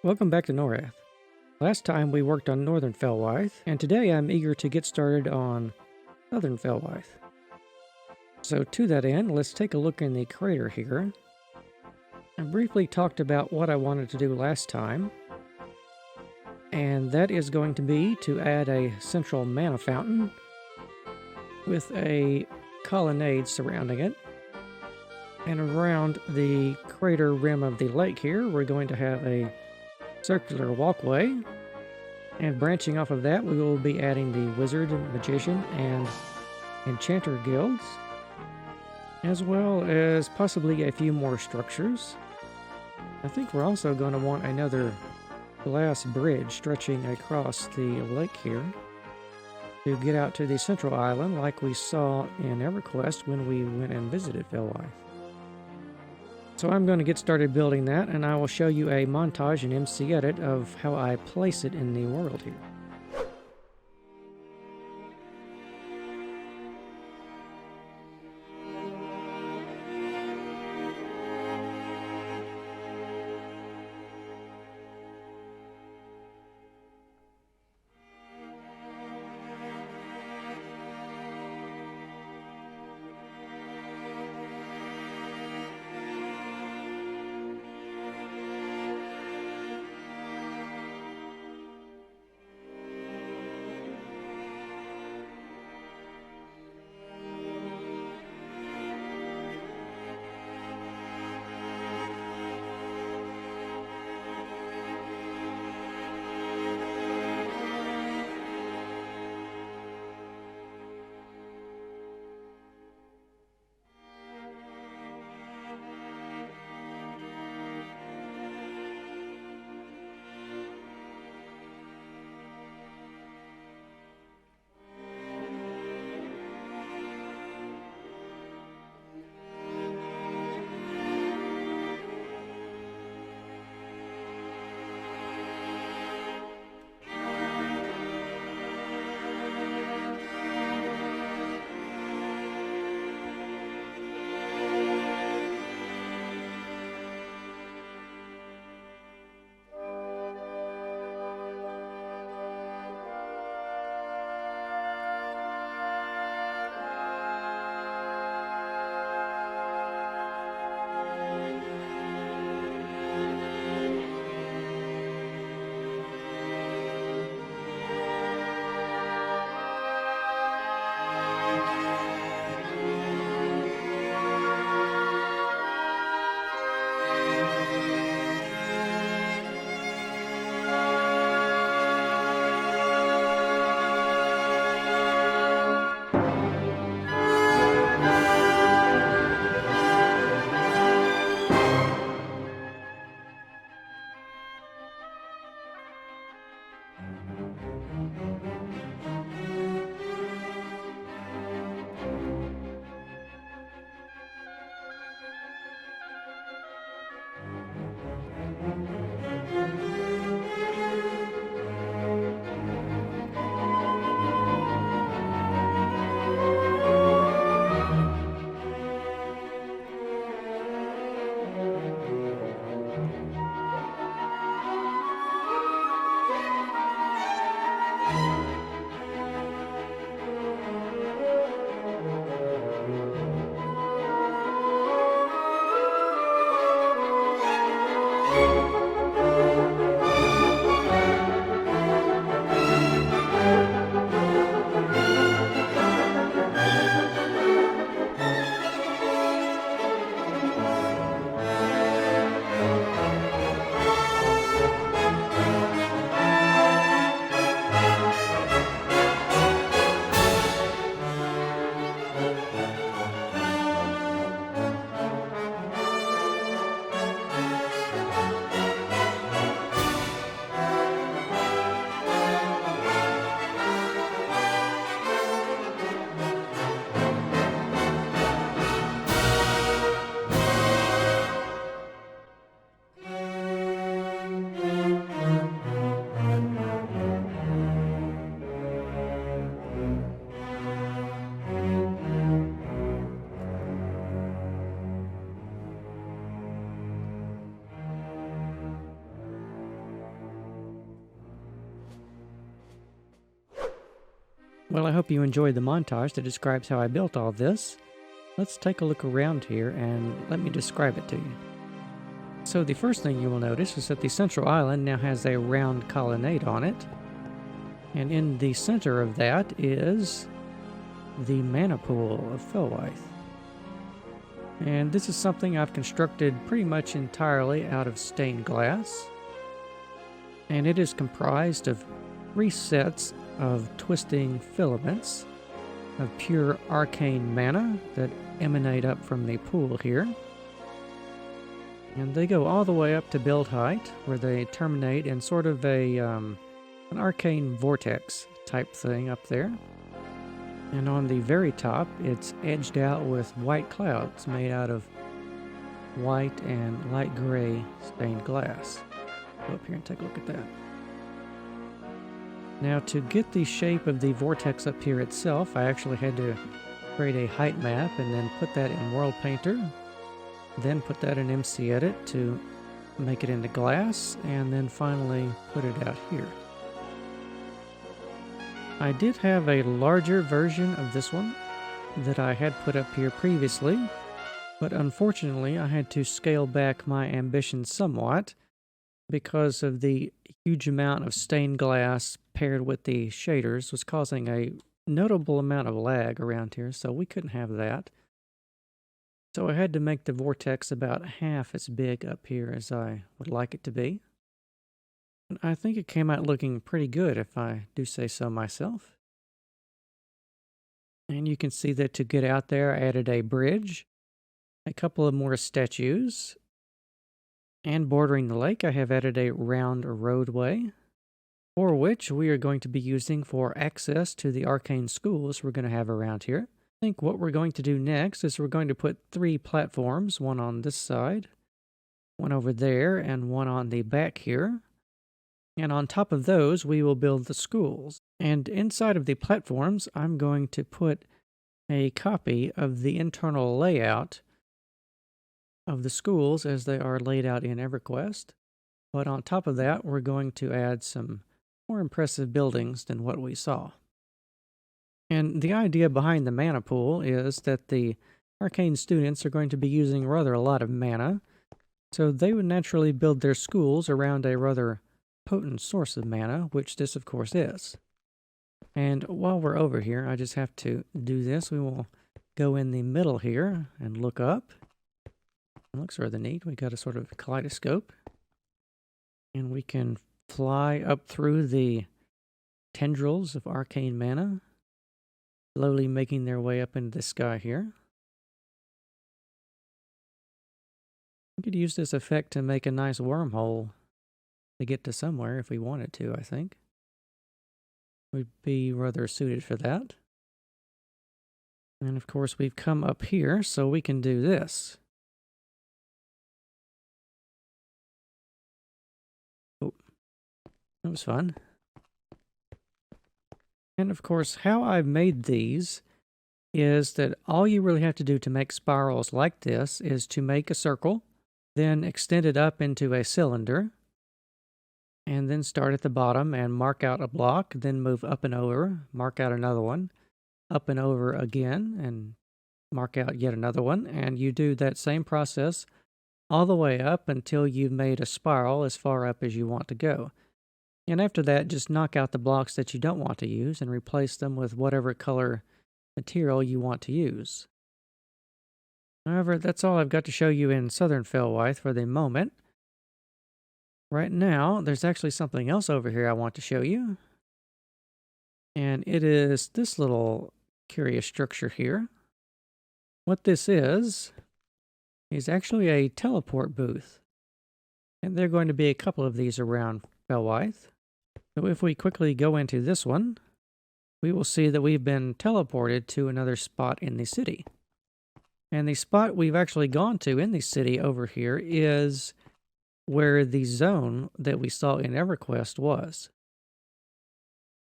Welcome back to Norrath. Last time we worked on northern Felwithe, and today I'm eager to get started on southern Felwithe. So to that end, let's take a look in the crater here. I briefly talked about what I wanted to do last time, and that is going to be to add a central mana fountain with a colonnade surrounding it. And around the crater rim of the lake here, we're going to have a circular walkway, and branching off of that we will be adding the wizard, magician, and enchanter guilds, as well as possibly a few more structures. I think we're also going to want another glass bridge stretching across the lake here to get out to the central island like we saw in EverQuest when we went and visited Felwithe. So I'm going to get started building that, and I will show you a montage in MC Edit of how I place it in the world here. Well, I hope you enjoyed the montage that describes how I built all this. Let's take a look around here and let me describe it to you. So the first thing you will notice is that the central island now has a round colonnade on it. And in the center of that is the Manapool of Felwithe. And this is something I've constructed pretty much entirely out of stained glass. And it is comprised of 3 sets of twisting filaments of pure arcane mana that emanate up from the pool here. And they go all the way up to build height, where they terminate in sort of an arcane vortex type thing up there. And on the very top, it's edged out with white clouds made out of white and light gray stained glass. Go up here and take a look at that. Now, to get the shape of the vortex up here itself, I actually had to create a height map and then put that in World Painter, then put that in MC Edit to make it into glass, and then finally put it out here. I did have a larger version of this one that I had put up here previously, but unfortunately I had to scale back my ambitions somewhat because of the huge amount of stained glass paired with the shaders was causing a notable amount of lag around here, so we couldn't have that. So I had to make the vortex about half as big up here as I would like it to be. And I think it came out looking pretty good, if I do say so myself. And you can see that to get out there, I added a bridge, a couple of more statues, and bordering the lake, I have added a round roadway, for which we are going to be using for access to the arcane schools we're going to have around here. I think what we're going to do next is we're going to put 3 platforms, one on this side, one over there, and one on the back here. And on top of those, we will build the schools. And inside of the platforms, I'm going to put a copy of the internal layout of the schools as they are laid out in EverQuest. But on top of that, we're going to add some more impressive buildings than what we saw. And the idea behind the mana pool is that the arcane students are going to be using rather a lot of mana, so they would naturally build their schools around a rather potent source of mana, which this of course is. And while we're over here, I just have to do this. We will go in the middle here and look up. It looks rather neat. We got a sort of kaleidoscope, and we can fly up through the tendrils of arcane mana, slowly making their way up into the sky here. We could use this effect to make a nice wormhole to get to somewhere if we wanted to, I think. We'd be rather suited for that. And of course we've come up here so we can do this. Oh, that was fun. And of course, how I've made these is that all you really have to do to make spirals like this is to make a circle, then extend it up into a cylinder, and then start at the bottom and mark out a block, then move up and over, mark out another one, up and over again, and mark out yet another one, and you do that same process all the way up until you've made a spiral as far up as you want to go. And after that, just knock out the blocks that you don't want to use and replace them with whatever color material you want to use. However, that's all I've got to show you in Southern Felwithe for the moment. Right now, there's actually something else over here I want to show you. And it is this little curious structure here. What this is actually a teleport booth. And there are going to be a couple of these around Felwithe. So if we quickly go into this one, we will see that we've been teleported to another spot in the city. And the spot we've actually gone to in the city over here is where the zone that we saw in EverQuest was.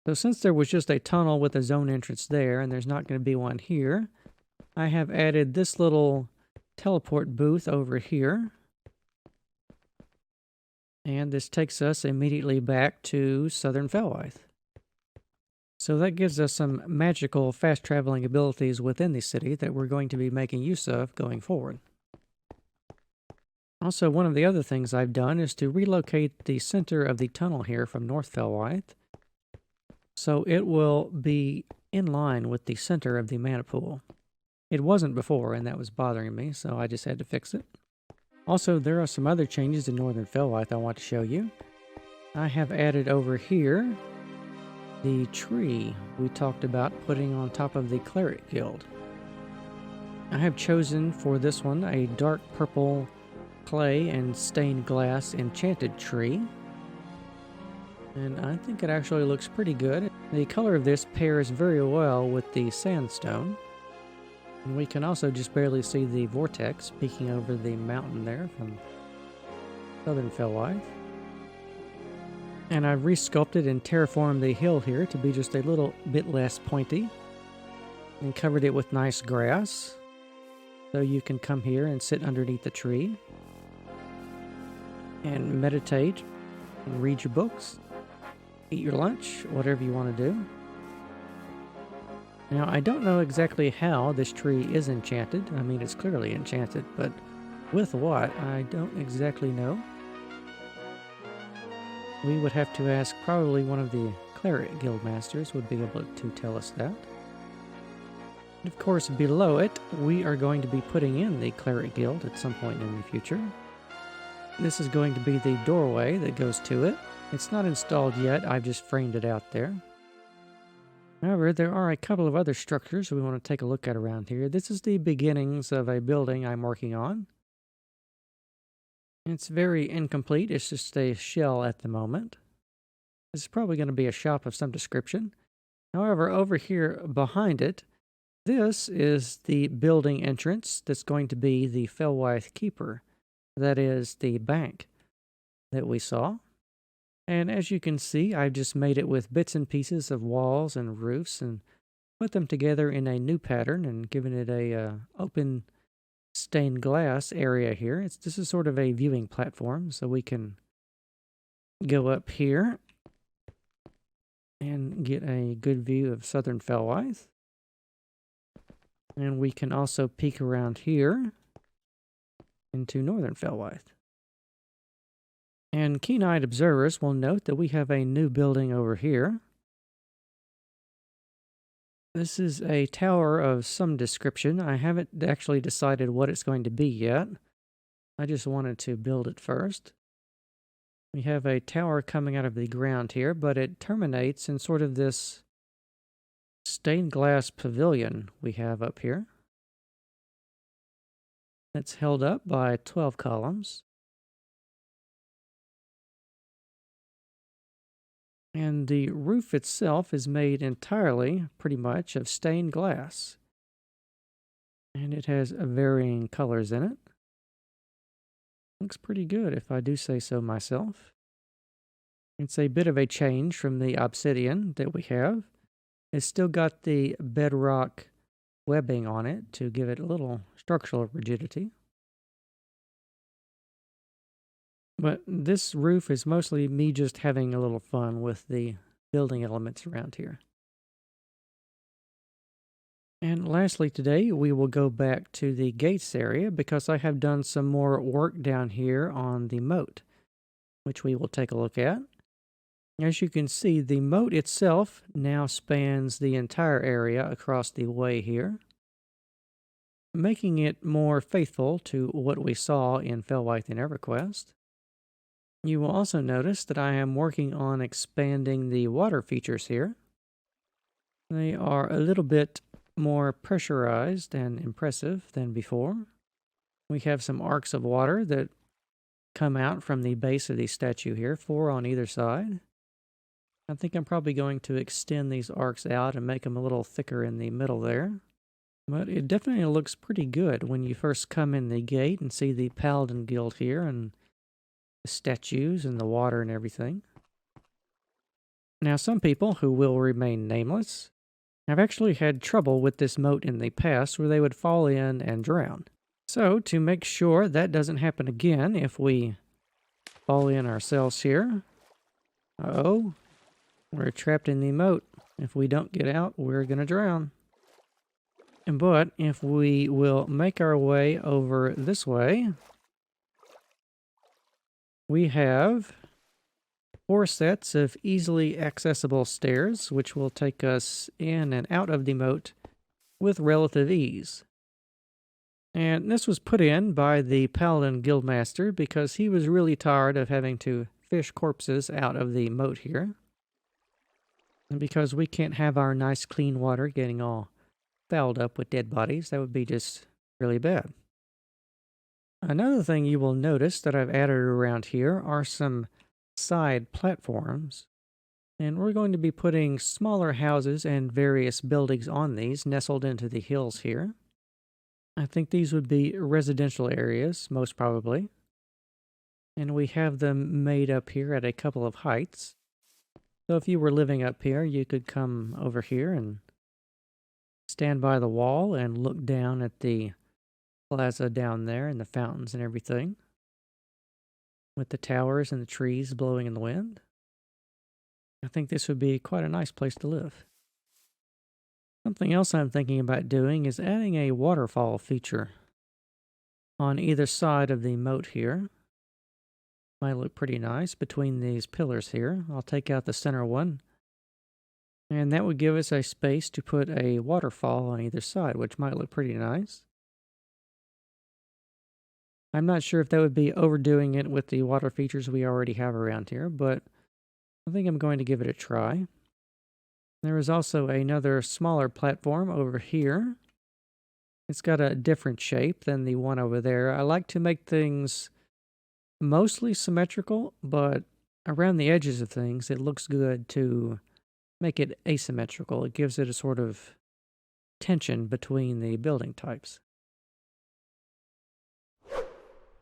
So since there was just a tunnel with a zone entrance there, and there's not going to be one here, I have added this little teleport booth over here. And this takes us immediately back to Southern Felwithe. So that gives us some magical fast traveling abilities within the city that we're going to be making use of going forward. Also, one of the other things I've done is to relocate the center of the tunnel here from North Felwithe, so it will be in line with the center of the Manapool. It wasn't before, and that was bothering me, so I just had to fix it. Also, there are some other changes in Northern Felwithe I want to show you. I have added over here the tree we talked about putting on top of the Cleric Guild. I have chosen for this one a dark purple clay and stained glass enchanted tree, and I think it actually looks pretty good. The color of this pairs very well with the sandstone, and we can also just barely see the vortex peeking over the mountain there from Southern Felwithe. And I've resculpted and terraformed the hill here to be just a little bit less pointy, and covered it with nice grass, so you can come here and sit underneath the tree and meditate and read your books, eat your lunch, whatever you want to do. Now, I don't know exactly how this tree is enchanted. I mean, it's clearly enchanted, but with what, I don't exactly know. We would have to ask probably one of the Cleric Guild Masters would be able to tell us that. And of course, below it, we are going to be putting in the Cleric Guild at some point in the future. This is going to be the doorway that goes to it. It's not installed yet, I've just framed it out there. However, there are a couple of other structures we want to take a look at around here. This is the beginnings of a building I'm working on. It's very incomplete, it's just a shell at the moment. This is probably going to be a shop of some description. However, over here behind it, this is the building entrance that's going to be the Felwithe Keeper. That is the bank that we saw. And as you can see, I've just made it with bits and pieces of walls and roofs and put them together in a new pattern and given it a open stained glass area here. This is sort of a viewing platform, so we can go up here and get a good view of Southern Felwithe. And we can also peek around here into Northern Felwithe. And keen-eyed observers will note that we have a new building over here. This is a tower of some description. I haven't actually decided what it's going to be yet. I just wanted to build it first. We have a tower coming out of the ground here, but it terminates in sort of this stained glass pavilion we have up here. It's held up by 12 columns. And the roof itself is made entirely, pretty much, of stained glass. And it has varying colors in it. Looks pretty good, if I do say so myself. It's a bit of a change from the obsidian that we have. It's still got the bedrock webbing on it to give it a little structural rigidity. But this roof is mostly me just having a little fun with the building elements around here. And lastly today, we will go back to the gates area because I have done some more work down here on the moat, which we will take a look at. As you can see, the moat itself now spans the entire area across the way here, making it more faithful to what we saw in Felwithe and EverQuest. You will also notice that I am working on expanding the water features here. They are a little bit more pressurized and impressive than before. We have some arcs of water that come out from the base of the statue here, 4 on either side. I think I'm probably going to extend these arcs out and make them a little thicker in the middle there. But it definitely looks pretty good when you first come in the gate and see the Paladin Guild here and the statues and the water and everything. Now, some people who will remain nameless have actually had trouble with this moat in the past where they would fall in and drown. So, to make sure that doesn't happen again if we fall in ourselves here, we're trapped in the moat. If we don't get out, we're going to drown. But if we will make our way over this way, we have 4 sets of easily accessible stairs, which will take us in and out of the moat with relative ease. And this was put in by the Paladin Guildmaster because he was really tired of having to fish corpses out of the moat here. And because we can't have our nice clean water getting all fouled up with dead bodies, that would be just really bad. Another thing you will notice that I've added around here are some side platforms. And we're going to be putting smaller houses and various buildings on these, nestled into the hills here. I think these would be residential areas, most probably. And we have them made up here at a couple of heights. So if you were living up here, you could come over here and stand by the wall and look down at the plaza down there and the fountains and everything, with the towers and the trees blowing in the wind. I think this would be quite a nice place to live. Something else I'm thinking about doing is adding a waterfall feature on either side of the moat here. Might look pretty nice between these pillars here. I'll take out the center one, and that would give us a space to put a waterfall on either side, which might look pretty nice. I'm not sure if that would be overdoing it with the water features we already have around here, but I think I'm going to give it a try. There is also another smaller platform over here. It's got a different shape than the one over there. I like to make things mostly symmetrical, but around the edges of things, it looks good to make it asymmetrical. It gives it a sort of tension between the building types.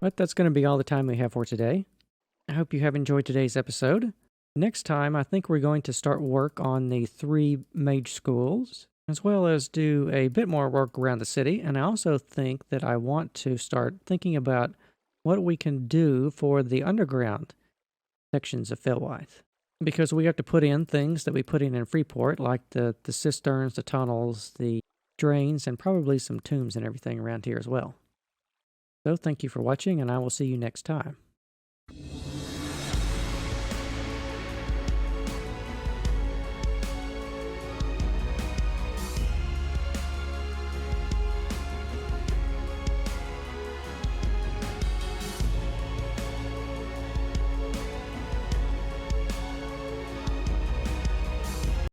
But that's going to be all the time we have for today. I hope you have enjoyed today's episode. Next time, I think we're going to start work on the 3 mage schools, as well as do a bit more work around the city. And I also think that I want to start thinking about what we can do for the underground sections of Felwithe. Because we have to put in things that we put in Freeport, like the cisterns, the tunnels, the drains, and probably some tombs and everything around here as well. So thank you for watching, and I will see you next time.